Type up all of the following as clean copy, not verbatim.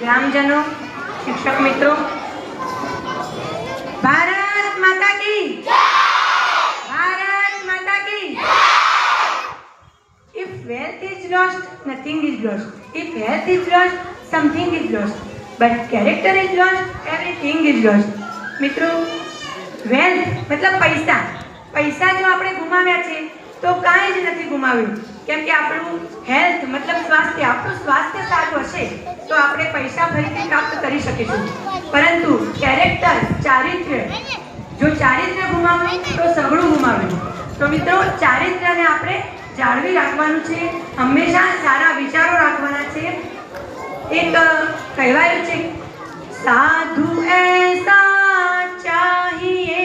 ग्रामजनों, शिक्षक मित्रों, भारत माता की भारत माता की। If wealth is lost, nothing is lost. If health is lost, something is lost. But character is lost, everything is lost. મિત્રો, વેલ્થ मतलब પૈસા. પૈસા જો આપણે ગુમાવ્યા છે તો કાંઈ જ નથી ગુમાવ્યું. કેમ કે આપણું હેલ્થ मतलब સ્વાસ્થ્ય, આપણું સ્વાસ્થ્ય સારું હશે તો આપણે પૈસા ફરીથી પ્રાપ્ત કરી શકીશું. પરંતુ કેરેક્ટર, ચારિત્ર્ય, જો ચારિત્ર્ય ગુમાવ્યું તો સઘળું ગુમાવ્યું. તો મિત્રો, ચારિત્ર્યને આપણે જાળવી રાખવાનું છે. હંમેશા સારા વિચારો રાખવાના છે. એક કહેવાયું છે, સાધુ ऐसा चाहिए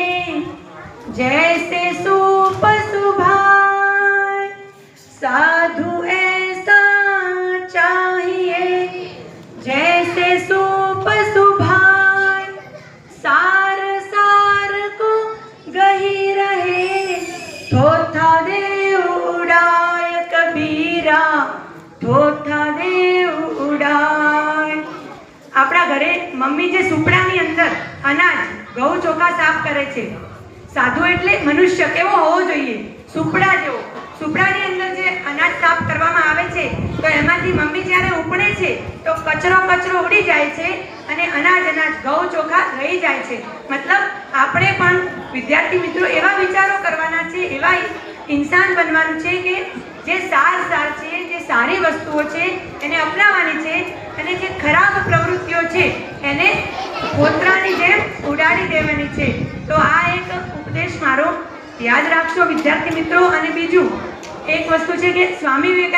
जैसे सूप सुभाए, साधु ऐसा चाहिए जैसे सूप सुभाए, सार सार को गही रहे थोथा दे उड़ाय कबीरा, थोथा दे उड़ाय. આપણા ઘરે મમ્મી જે સુપડાની અંદર અનાજ, ઘઉં ચોખા સાફ કરે છે. સાધુ એટલે મનુષ્ય કેવો હોવો જોઈએ? સુપડા જેવો. સુપડાની અંદર જે અનાજ સાફ કરવામાં આવે છે તો એમાંથી મમ્મી જ્યારે ઉપડે છે તો કચરો ઉડી જાય છે અને અનાજ ઘઉં ચોખા રહી જાય છે. મતલબ આપણે પણ વિદ્યાર્થી મિત્રો એવા વિચારો કરવાના છે, એવા ઇન્સાન બનવાનું છે કે જે સાર છે, જે સારી વસ્તુઓ છે એને અપનાવવાની છે અને જે ખરાબ પ્રવૃત્તિઓ છે એને કોતરાની જેમ ઉડાડી દેવાની છે. તો આ એક ઉપદેશ મારો યાદ રાખશો વિદ્યાર્થી મિત્રો. અને બીજું એક વસ્તુ છે કે સ્વામી વિવેકાનંદ